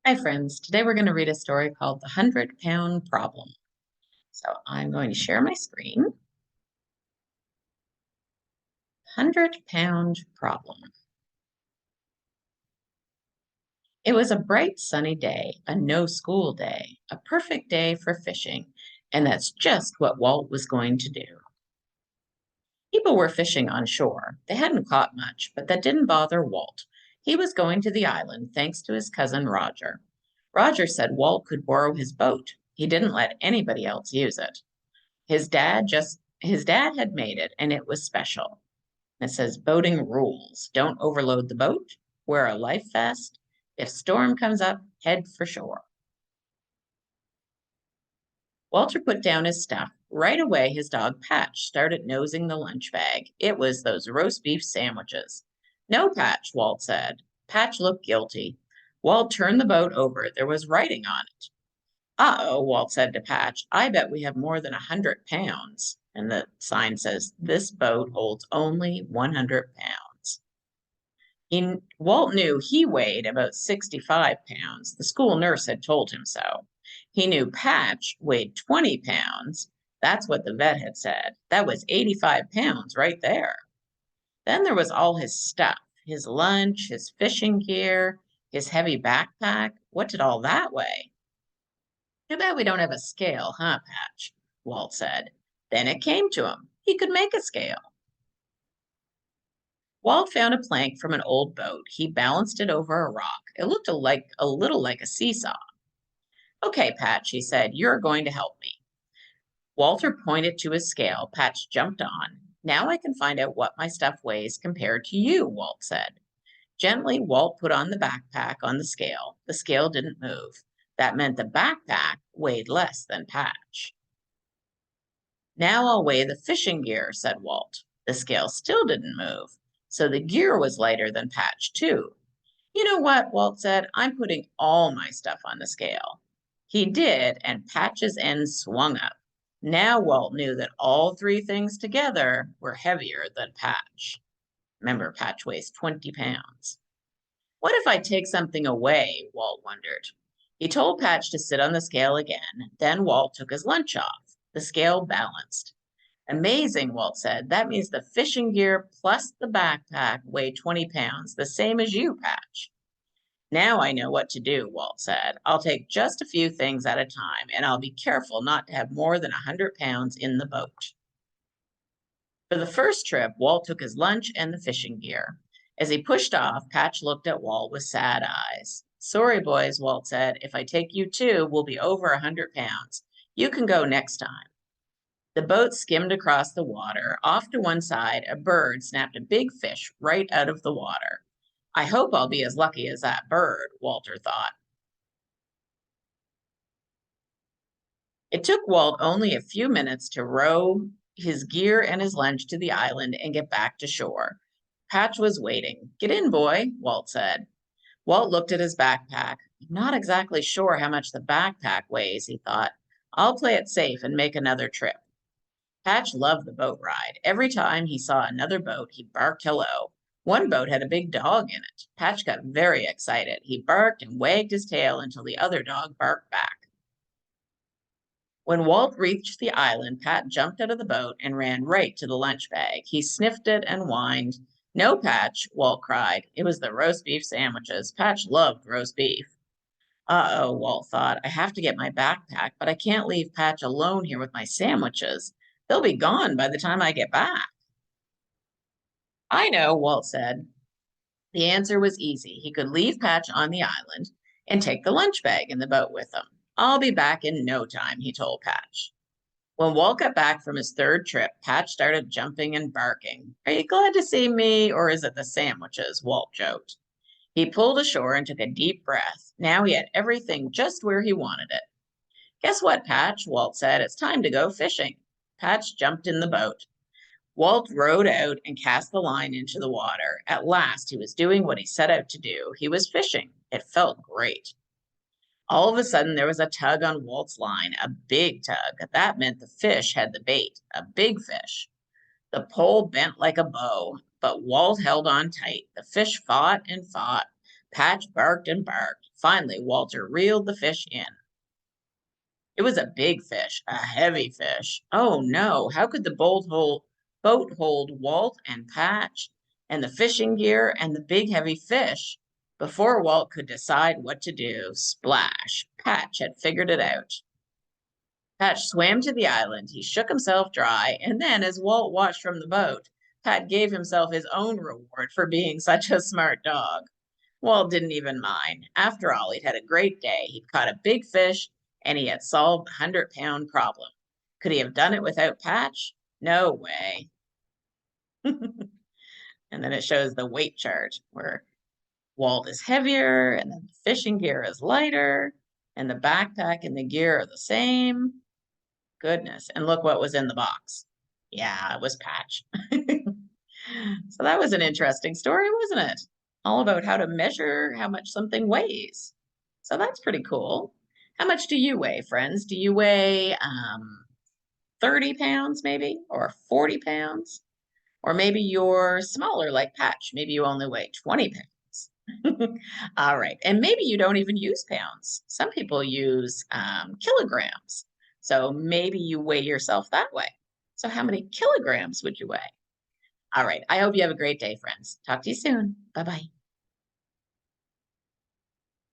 Hi, friends. Today we're going to read a story called The 100-Pound Problem. So I'm going to share my screen. 100-Pound Problem. It was a bright sunny day, a no-school day, a perfect day for fishing, and that's just what Walt was going to do. People were fishing on shore. They hadn't caught much, but that didn't bother Walt. He was going to the island thanks to his cousin Roger. Roger said Walt could borrow his boat. He didn't let anybody else use it. His dad had made it and it was special. It says boating rules. Don't overload the boat. Wear a life vest. If storm comes up, head for shore. Walter put down his stuff. Right away, his dog Patch started nosing the lunch bag. It was those roast beef sandwiches. No, Patch, Walt said. Patch looked guilty. Walt turned the boat over. There was writing on it. Uh-oh, Walt said to Patch. I bet we have more than 100 pounds. And the sign says, this boat holds only 100 pounds. Walt knew he weighed about 65 pounds. The school nurse had told him so. He knew Patch weighed 20 pounds. That's what the vet had said. That was 85 pounds right there. Then there was all his stuff, his lunch, his fishing gear, his heavy backpack. What did all that weigh? Too bad we don't have a scale, huh, Patch? Walt said. Then it came to him. He could make a scale. Walt found a plank from an old boat. He balanced it over a rock. It looked a little like a seesaw. Okay, Patch, he said, you're going to help me. Walter pointed to his scale. Patch jumped on. Now I can find out what my stuff weighs compared to you, Walt said. Gently, Walt put on the backpack on the scale. The scale didn't move. That meant the backpack weighed less than Patch. Now I'll weigh the fishing gear, said Walt. The scale still didn't move, so the gear was lighter than Patch, too. You know what, Walt said, I'm putting all my stuff on the scale. He did, and Patch's end swung up. Now Walt knew that all three things together were heavier than Patch. Remember, Patch weighs 20 pounds. What if I take something away? Walt wondered. He told Patch to sit on the scale again. Then Walt took his lunch off. The scale balanced. Amazing, Walt said. That means the fishing gear plus the backpack weigh 20 pounds, the same as you, Patch. Now I know what to do, Walt said. I'll take just a few things at a time, and I'll be careful not to have more than 100 pounds in the boat. For the first trip, Walt took his lunch and the fishing gear. As he pushed off, Patch looked at Walt with sad eyes. Sorry, boys, Walt said. If I take you too, we'll be over 100 pounds. You can go next time. The boat skimmed across the water. Off to one side, a bird snapped a big fish right out of the water. I hope I'll be as lucky as that bird, Walter thought. It took Walt only a few minutes to row his gear and his lunch to the island and get back to shore. Patch was waiting. Get in, boy, Walt said. Walt looked at his backpack. I'm not exactly sure how much the backpack weighs, he thought. I'll play it safe and make another trip. Patch loved the boat ride. Every time he saw another boat, he barked hello. One boat had a big dog in it. Patch got very excited. He barked and wagged his tail until the other dog barked back. When Walt reached the island, Pat jumped out of the boat and ran right to the lunch bag. He sniffed it and whined. No, Patch, Walt cried. It was the roast beef sandwiches. Patch loved roast beef. Uh-oh, Walt thought. I have to get my backpack, but I can't leave Patch alone here with my sandwiches. They'll be gone by the time I get back. I know, Walt said. The answer was easy. He could leave Patch on the island and take the lunch bag in the boat with him. I'll be back in no time, he told Patch. When Walt got back from his third trip, Patch started jumping and barking. Are you glad to see me, or is it the sandwiches? Walt joked. He pulled ashore and took a deep breath. Now he had everything just where he wanted it. Guess what, Patch? Walt said. It's time to go fishing. Patch jumped in the boat. Walt rowed out and cast the line into the water. At last, he was doing what he set out to do. He was fishing. It felt great. All of a sudden, there was a tug on Walt's line, a big tug. That meant the fish had the bait, a big fish. The pole bent like a bow, but Walt held on tight. The fish fought and fought, Patch barked and barked. Finally, Walter reeled the fish in. It was a big fish, a heavy fish. Oh no, how could the boat hold Walt and Patch and the fishing gear and the big heavy fish? Before Walt could decide what to do, splash, Patch had figured it out. Patch swam to the island. He shook himself dry, and then, as Walt watched from the boat, Pat gave himself his own reward for being such a smart dog. Walt didn't even mind. After all, he'd had a great day. He'd caught a big fish, and he had solved the 100-pound problem. Could he have done it without Patch? No way. And then it shows the weight chart where Walt is heavier, and then the fishing gear is lighter, and the backpack and the gear are the same. Goodness. And look what was in the box. Yeah, it was Patch. So that was an interesting story, wasn't it? All about how to measure how much something weighs. So that's pretty cool. How much do you weigh, friends? Do you weigh 30 pounds maybe, or 40 pounds? Or maybe you're smaller like Patch. Maybe you only weigh 20 pounds. All right. And maybe you don't even use pounds. Some people use kilograms. So maybe you weigh yourself that way. So how many kilograms would you weigh? All right. I hope you have a great day, friends. Talk to you soon. Bye-bye.